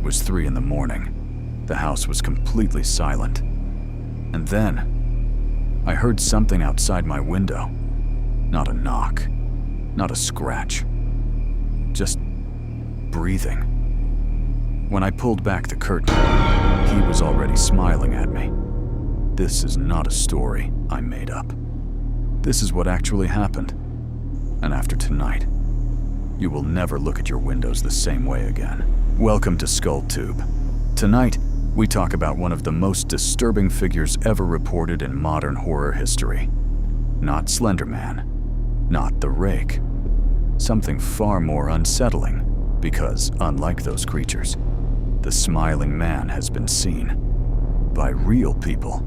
was 3 in the morning. The house was completely silent. And then, I heard something outside my window. Not a knock, not a scratch, just breathing. When I pulled back the curtain, he was already smiling at me. This is not a story I made up. This is what actually happened. And after tonight, you will never look at your windows the same way again. Welcome to skulltube. Tonight, we talk about one of the most disturbing figures ever reported in modern horror history. Not Slender Man, not the Rake. Something far more unsettling, because unlike those creatures, the smiling man has been seen by real people,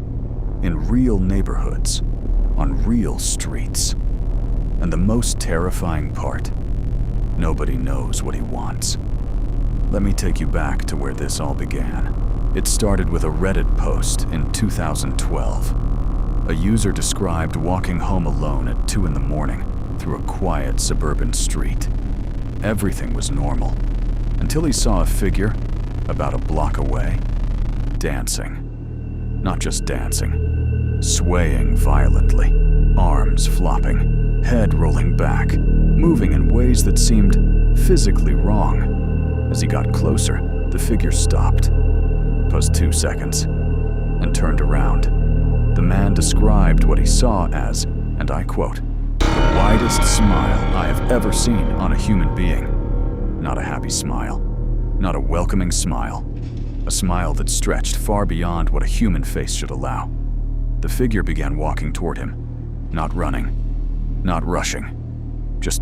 in real neighborhoods, on real streets. And the most terrifying part, nobody knows what he wants. Let me take you back to where this all began. It started with a Reddit post in 2012. A user described walking home alone at 2 in the morning through a quiet suburban street. Everything was normal, until he saw a figure about a block away, dancing. Not just dancing, swaying violently, arms flopping, head rolling back, moving in ways that seemed physically wrong. As he got closer, the figure stopped, paused 2 seconds, and turned around. The man described what he saw as, and I quote, "the widest smile I have ever seen on a human being." Not a happy smile, not a welcoming smile, a smile that stretched far beyond what a human face should allow. The figure began walking toward him, not running, not rushing, just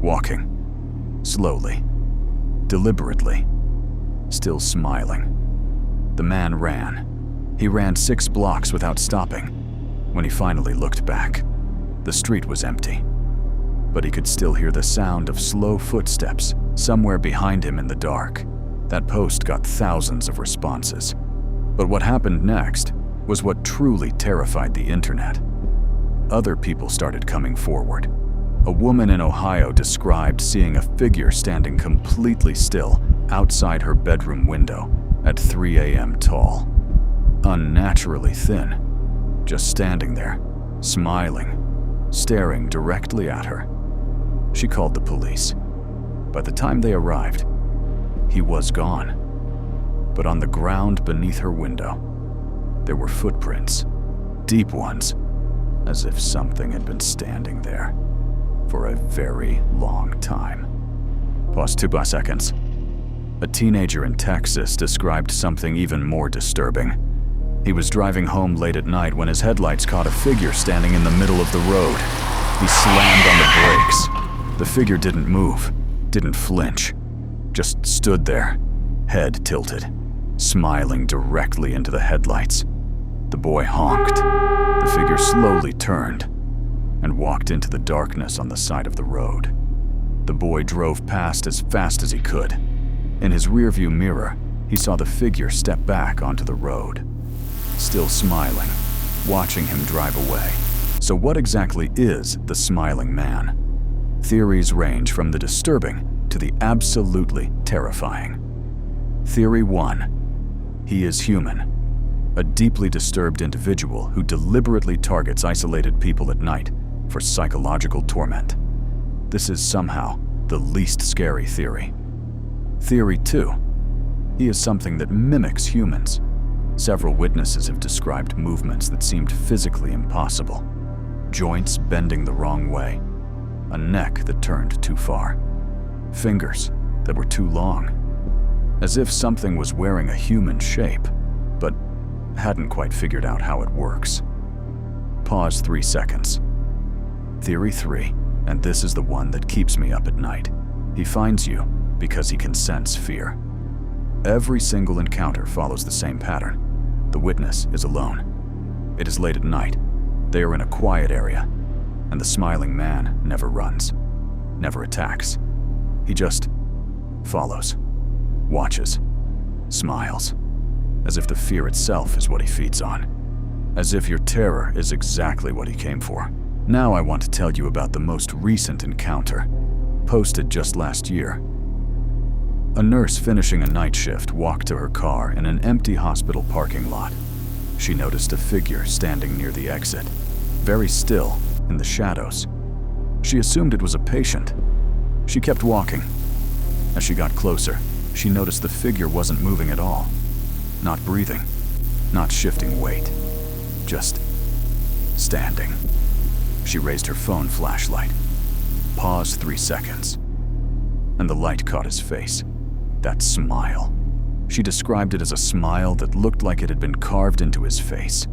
walking, slowly, deliberately, still smiling. The man ran. He ran 6 blocks without stopping. When he finally looked back, the street was empty, but he could still hear the sound of slow footsteps somewhere behind him in the dark. That post got thousands of responses. But what happened next was what truly terrified the internet. Other people started coming forward. A woman in Ohio described seeing a figure standing completely still outside her bedroom window at 3 a.m. tall. Unnaturally thin, just standing there, smiling, staring directly at her. She called the police. By the time they arrived, he was gone. But on the ground beneath her window, there were footprints, deep ones, as if something had been standing there for a very long time. Pause 2 seconds. A teenager in Texas described something even more disturbing. He was driving home late at night when his headlights caught a figure standing in the middle of the road. He slammed on the brakes. The figure didn't move, didn't flinch, just stood there, head tilted, smiling directly into the headlights. The boy honked. The figure slowly turned and walked into the darkness on the side of the road. The boy drove past as fast as he could. In his rearview mirror, he saw the figure step back onto the road, still smiling, watching him drive away. So what exactly is the smiling man? Theories range from the disturbing to the absolutely terrifying. Theory 1. He is human. A deeply disturbed individual who deliberately targets isolated people at night for psychological torment. This is somehow the least scary theory. Theory 2. He is something that mimics humans. Several witnesses have described movements that seemed physically impossible. Joints bending the wrong way. A neck that turned too far. Fingers that were too long. As if something was wearing a human shape, but hadn't quite figured out how it works. Pause 3 seconds. Theory 3, and this is the one that keeps me up at night. He finds you because he can sense fear. Every single encounter follows the same pattern. The witness is alone. It is late at night. They are in a quiet area, and the smiling man never runs, never attacks. He just follows, watches, smiles, as if the fear itself is what he feeds on, as if your terror is exactly what he came for. Now I want to tell you about the most recent encounter, posted just last year. A nurse finishing a night shift walked to her car in an empty hospital parking lot. She noticed a figure standing near the exit, very still, in the shadows. She assumed it was a patient. She kept walking. As she got closer, she noticed the figure wasn't moving at all. Not breathing, not shifting weight, just standing. She raised her phone flashlight. Paused 3 seconds. And the light caught his face. That smile. She described it as a smile that looked like it had been carved into his face.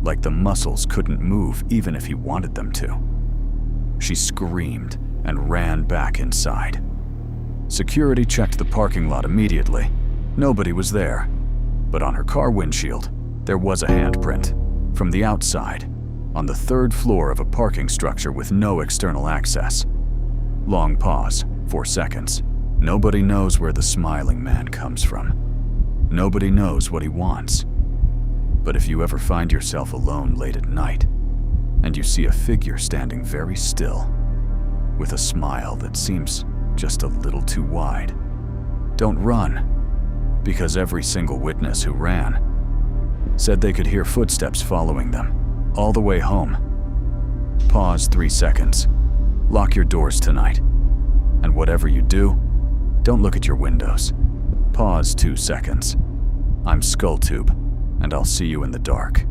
Like the muscles couldn't move even if he wanted them to. She screamed and ran back inside. Security checked the parking lot immediately. Nobody was there. But on her car windshield, there was a handprint. From the outside, on the 3rd floor of a parking structure with no external access. Long pause, 4 seconds. Nobody knows where the smiling man comes from. Nobody knows what he wants. But if you ever find yourself alone late at night, and you see a figure standing very still, with a smile that seems just a little too wide, don't run, because every single witness who ran said they could hear footsteps following them, all the way home. Pause 3 seconds. Lock your doors tonight. And whatever you do, don't look at your windows. Pause 2 seconds. I'm Skulltube, and I'll see you in the dark.